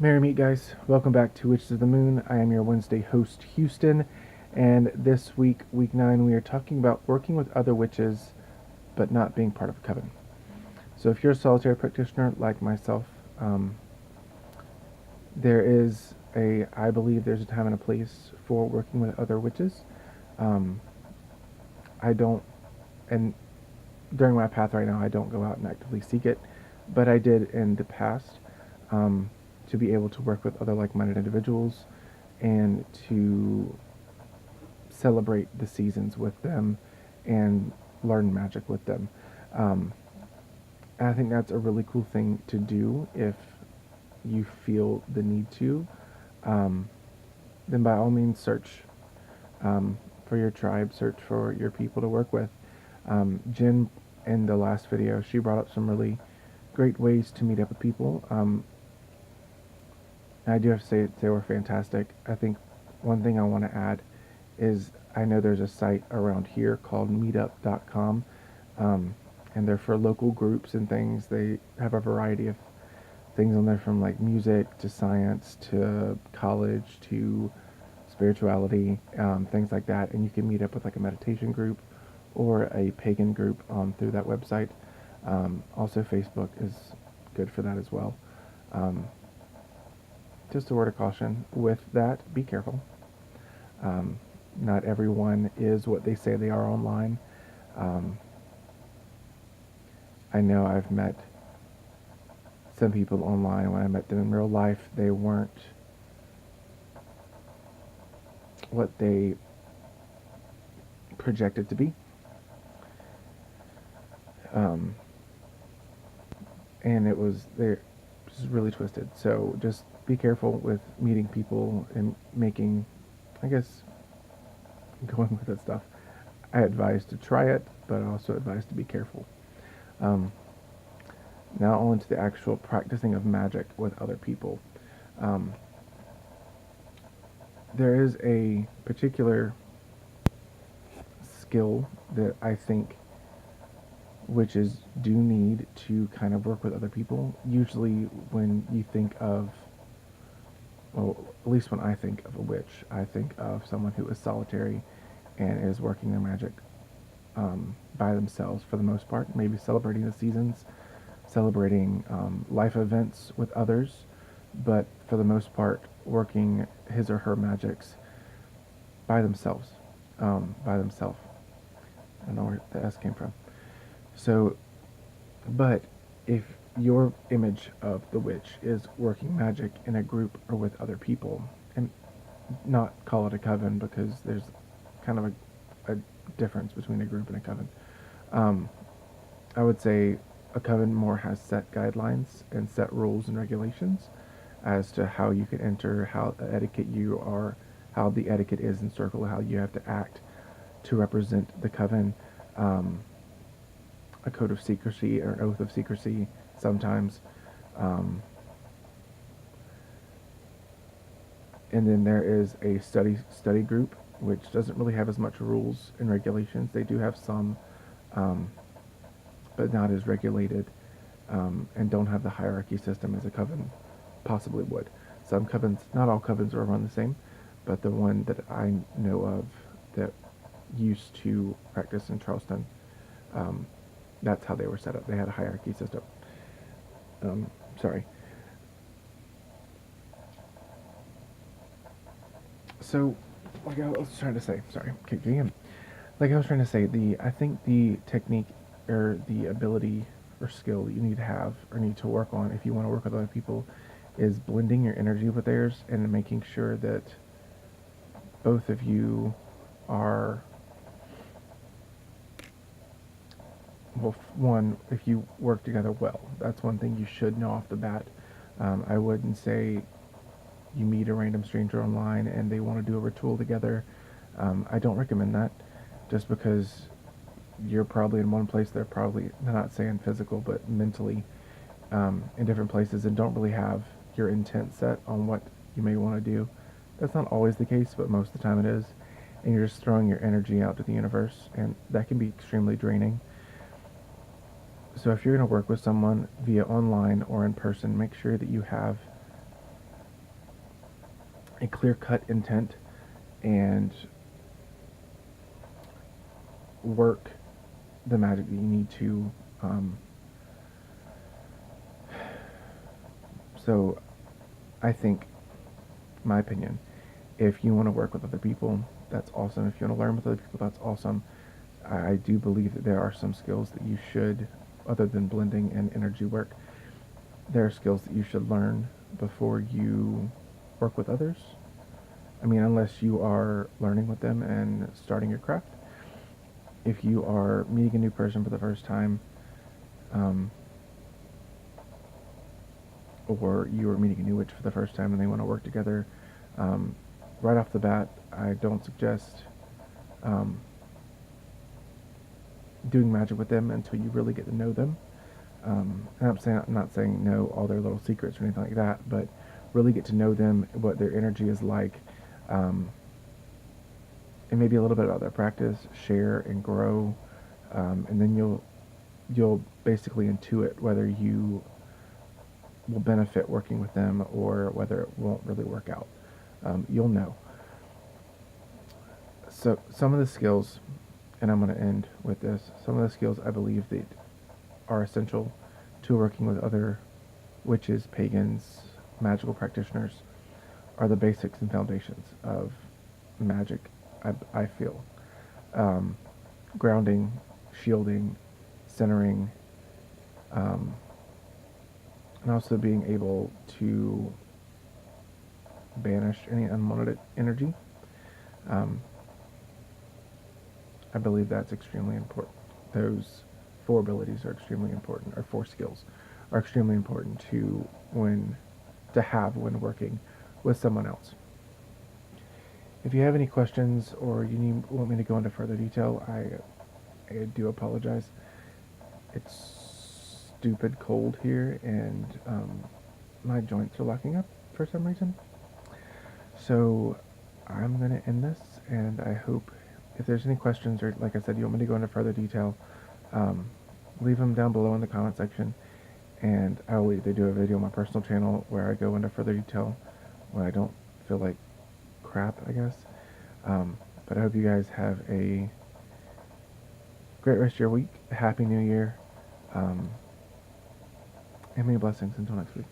Merry meet, guys. Welcome back to Witches of the Moon. I am your Wednesday host, Houston, and this week, week 9, we are talking about working with other witches but not being part of a coven. So if you're a solitary practitioner like myself, I believe there's a time and a place for working with other witches. Um, I don't, and during my path right now, I don't go out and actively seek it, but I did in the past, um, to be able to work with other like-minded individuals and to celebrate the seasons with them and learn magic with them. Um, and I think that's a really cool thing to do if you feel the need to. Um, then by all means search for your tribe, search for your people to work with. Jen, in the last video, she brought up some really great ways to meet up with people. And I do have to say they were fantastic. I think one thing I want to add is I know there's a site around here called meetup.com, and they're for local groups and things. They have a variety of things on there from like music to science to college to spirituality, things like that. And you can meet up with like a meditation group or a pagan group through that website. Also, Facebook is good for that as well. Um, just a word of caution with that, be careful. Um, Not everyone is what they say they are online. Um, I know I've met some people online. When I met them in real life, they weren't what they projected to be. Um, and it was really twisted. So just be careful with meeting people and making, I guess, going with that stuff. I advise to try it, but I also advise to be careful. Um, Now on to the actual practicing of magic with other people. Um, there is a particular skill that I think witches do need to kind of work with other people. Usually when you think of, well, at least when I think of a witch, I think of someone who is solitary and is working their magic by themselves for the most part, maybe celebrating the seasons, celebrating life events with others, but for the most part, working his or her magics by themselves. By themselves. I don't know where the S came from. So, but if your image of the witch is working magic in a group or with other people, and not call it a coven because there's kind of a difference between a group and a coven. I would say a coven more has set guidelines and set rules and regulations as to how you can enter, how the etiquette you are, how the etiquette is in circle, how you have to act to represent the coven. A code of secrecy or an oath of secrecy sometimes. And then there is a study group, which doesn't really have as much rules and regulations. They do have some, but not as regulated, and don't have the hierarchy system as a coven possibly would. Some covens, not all covens are run the same, but the one that I know of that used to practice in Charleston, that's how they were set up. They had a hierarchy system. Sorry. So, like I was trying to say, sorry, kick again. Like I was trying to say, I think the technique or the ability or skill that you need to have or need to work on if you want to work with other people is blending your energy with theirs and making sure that both of you are, well, one, if you work together well. That's one thing you should know off the bat. I wouldn't say you meet a random stranger online and they want to do a ritual together. I don't recommend that, just because you're probably in one place, they're probably, not saying physical, but mentally in different places and don't really have your intent set on what you may want to do. That's not always the case, but most of the time it is. And you're just throwing your energy out to the universe, and that can be extremely draining. So if you're going to work with someone via online or in person, make sure that you have a clear-cut intent and work the magic that you need to. So I think, my opinion, if you want to work with other people, that's awesome. If you want to learn with other people, that's awesome. I do believe that there are some skills that you should, other than blending and energy work, there are skills that you should learn before you work with others. I mean, unless you are learning with them and starting your craft. If you are meeting a new person for the first time, um, or you are meeting a new witch for the first time and they want to work together, um, right off the bat, I don't suggest um, doing magic with them until you really get to know them. And I'm not saying know all their little secrets or anything like that, but really get to know them, what their energy is like, um, and maybe a little bit about their practice, share and grow, and then you'll basically intuit whether you will benefit working with them or whether it won't really work out. You'll know. So some of the skills, and I'm going to end with this, some of the skills I believe that are essential to working with other witches, pagans, magical practitioners are the basics and foundations of magic, I feel. Um, Grounding, shielding, centering, um, and also being able to banish any unwanted energy. Um, I believe that's extremely important. Those four abilities are extremely important, or four skills are extremely important to have when working with someone else. If you have any questions or want me to go into further detail, I do apologize. It's stupid cold here, and my joints are locking up for some reason. So I'm going to end this, and I hope if there's any questions or, like I said, you want me to go into further detail, um, leave them down below in the comment section, and I will either do a video on my personal channel where I go into further detail when I don't feel like crap, I guess. But I hope you guys have a great rest of your week. Happy New Year. And many blessings until next week.